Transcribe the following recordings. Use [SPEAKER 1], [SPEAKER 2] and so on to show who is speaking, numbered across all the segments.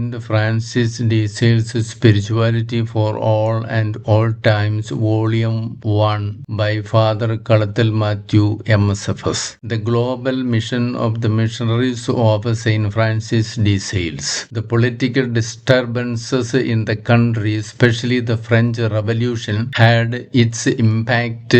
[SPEAKER 1] Saint Francis de Sales Spirituality for All and All Times, Volume 1 by Father Kalathil Matthew, MSFS. The Global Mission of the Missionaries of Saint Francis de Sales. The political disturbances in the country, especially the French Revolution, had its impact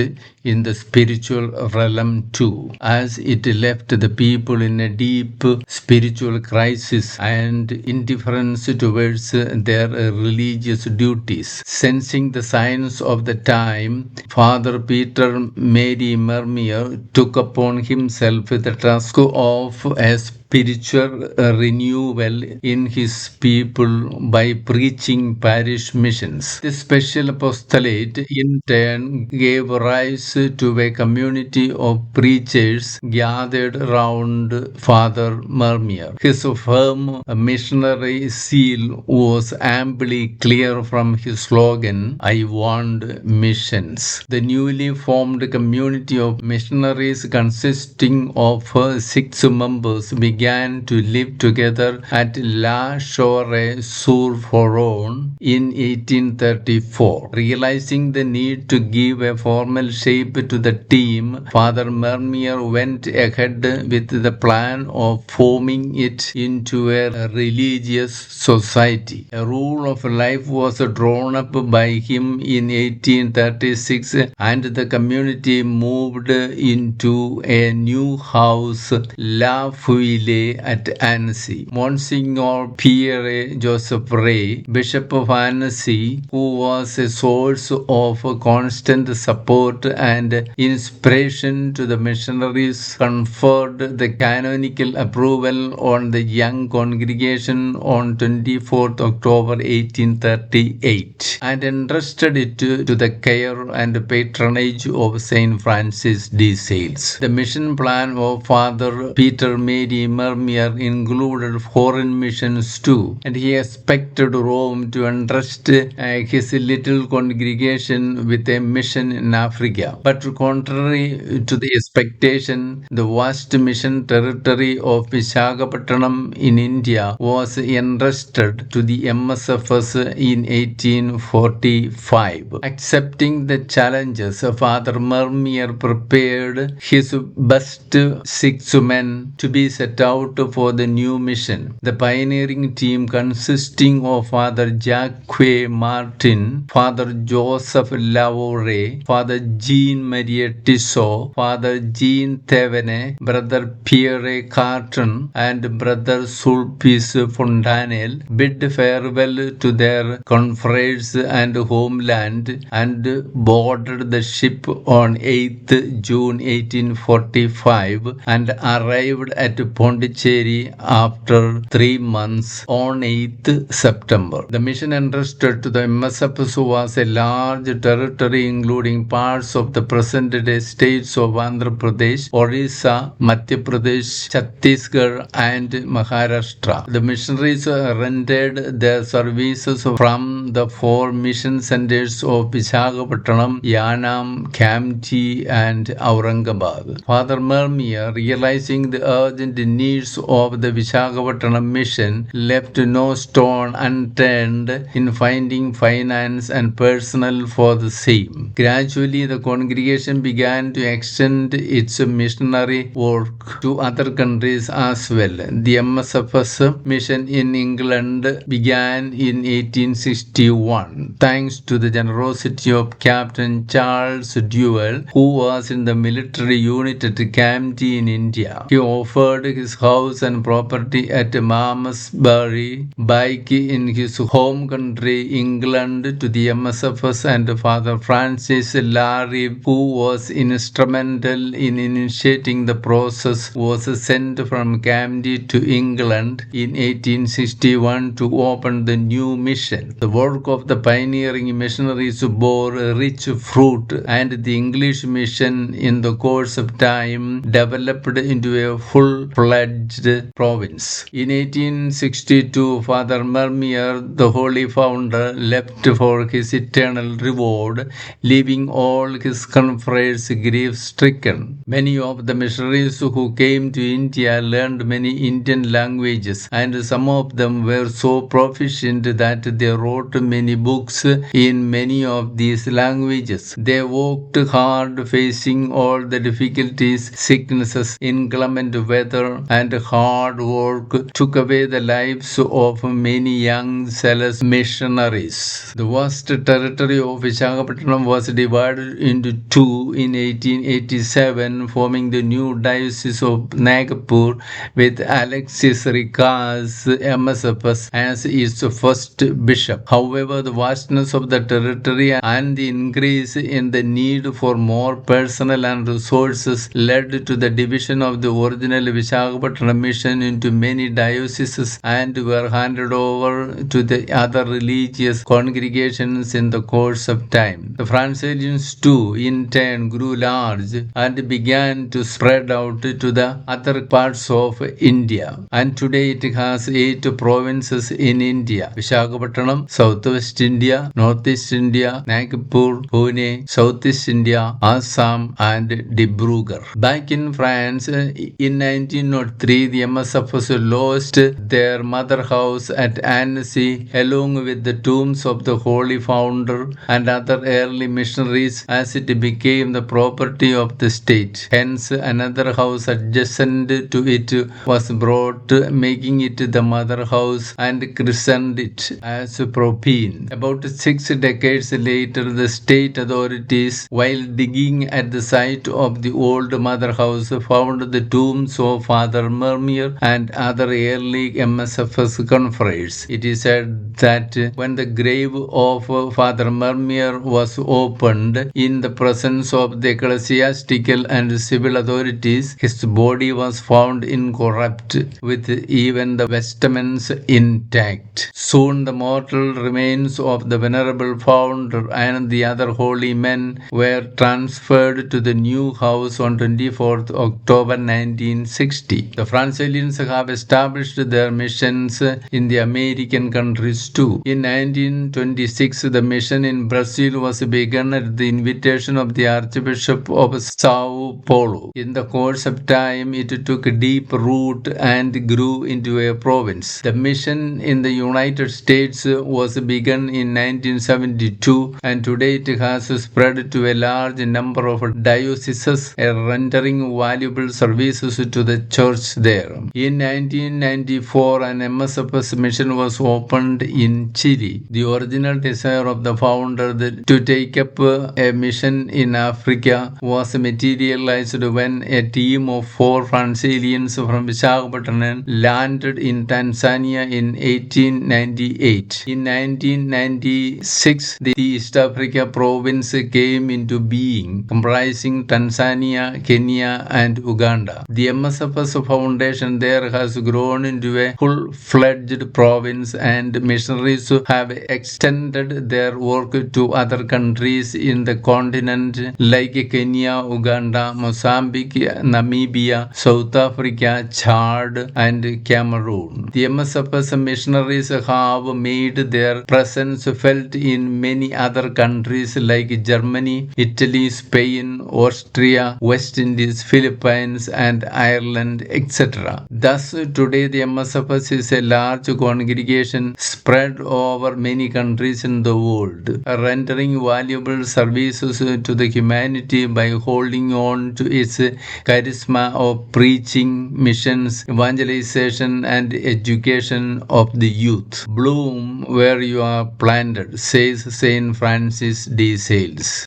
[SPEAKER 1] in the spiritual realm too, as it left the people in a deep spiritual crisis and indifference towards their religious duties. Sensing the signs of the time, Father Peter Mary Mermier took upon himself the task of a spiritual renewal in his people by preaching parish missions. This special apostolate in turn gave rise to a community of preachers gathered around Father Mermier. His firm missionary seal was amply clear from his slogan, "I want missions." The newly formed community of missionaries, consisting of 6 members, began to live together at La Chaux-sur-Foron in 1834. Realizing the need to give a formal shape to the team, Father Mermier went ahead with the plan of forming it into a religious society. A rule of life was drawn up by him in 1836, and the community moved into a new house, La Feuille, at Annecy. Monsignor Pierre Joseph Ray, Bishop of Annecy, who was a source of constant support and inspiration to the missionaries, conferred the canonical approval on the young congregation on 24th October 1838 and entrusted it to the care and patronage of Saint Francis de Sales. The mission plan of Father Peter Mary Mermier included foreign missions too, and he expected Rome to entrust his little congregation with a mission in Africa. But contrary to the expectation, the vast mission territory of Visakhapatnam in India was entrusted to the MSFS in 1845. Accepting the challenges, Father Mermier prepared his best 6 men to be set out for the new mission. The pioneering team, consisting of Father Jacques Martin, Father Joseph Lavore, Father Jean-Marie Tissot, Father Jean Thévenet, Brother Pierre Carton, and Brother Sulpice Fontanelle, bid farewell to their confreres and homeland and boarded the ship on 8th June 1845 and arrived at Pondicherry after 3 months on 8th September. The mission entrusted to the MSFS was a large territory including parts of the present-day states of Andhra Pradesh, Orissa, Madhya Pradesh, Chhattisgarh, and Maharashtra. The missionaries rendered their services from the 4 mission centers of Visakhapatnam, Yanam, Kamptee, and Aurangabad. Father Mermier, realizing the urgent needs of the Visakhapatnam mission, left no stone unturned in finding finance and personnel for the same. Gradually, the congregation began to extend its missionary work to other countries as well. The MSFS mission in England began in 1861, thanks to the generosity of Captain Charles Dewell, who was in the military unit at Kamptee in India. He offered his house and property at Malmesbury, Bike, in his home country, England, to the MSFS, and Father Francis Larry, who was instrumental in initiating the process, was sent from Kamptee to England in 1861 to open the new mission. The work of the pioneering missionaries bore rich fruit, and the English mission in the course of time developed into a full-fledged full-fledged province. In 1862, Father Mermier, the holy founder, left for his eternal reward, leaving all his confreres grief-stricken. Many of the missionaries who came to India learned many Indian languages, and some of them were so proficient that they wrote many books in many of these languages. They worked hard, facing all the difficulties, sicknesses, inclement weather, and hard work took away the lives of many young zealous missionaries. The vast territory of Visakhapatnam was divided into two in 1887, forming the new diocese of Nagpur with Alexis Ricas, MSFS, as its first bishop. However, the vastness of the territory and the increase in the need for more personnel and resources led to the division of the original Visakhapatnam mission into many dioceses and were handed over to the other religious congregations in the course of time. The Franciscans too, in turn, grew large and began to spread out to the other parts of India. And today it has 8 provinces in India: Visakhapatnam, Southwest India, Northeast India, Nagpur, Pune, Southeast India, Assam, and Dibrugarh. Back in France, in 1903, the MSFs lost their mother house at Annecy, along with the tombs of the Holy Founder and other early missionaries, as it became the property of the state. Hence, another house adjacent to it was brought, making it the mother house, and christened it as Propine. About 6 decades later, the state authorities, while digging at the site of the old mother house, found the tombs of Father Mermier and other early MSFS confreres. It is said that when the grave of Father Mermier was opened in the presence of the ecclesiastical and civil authorities, his body was found incorrupt, with even the vestments intact. Soon the mortal remains of the venerable founder and the other holy men were transferred to the new house on 24th October 1960. The Franciscans have established their missions in the American countries too. In 1926, the mission in Brazil was begun at the invitation of the Archbishop of Sao Paulo. In the course of time, it took deep root and grew into a province. The mission in the United States was begun in 1972, and today it has spread to a large number of dioceses, rendering valuable services to the church there. In 1994, an MSFS mission was opened in Chile. The original desire of the founder to take up a mission in Africa was materialized when a team of 4 Franciscans from Visakhapatnam landed in Tanzania in 1898. In 1996, the East Africa province came into being, comprising Tanzania, Kenya, and Uganda. The MSFS Foundation there has grown into a full-fledged province, and missionaries have extended their work to other countries in the continent like Kenya, Uganda, Mozambique, Namibia, South Africa, Chad, and Cameroon. The MSFS missionaries have made their presence felt in many other countries like Germany, Italy, Spain, Austria, West Indies, Philippines, and Ireland, etc. Thus, today the MSFS is a large congregation spread over many countries in the world, rendering valuable services to the humanity by holding on to its charisma of preaching, missions, evangelization, and education of the youth. Bloom where you are planted, says Saint Francis de Sales.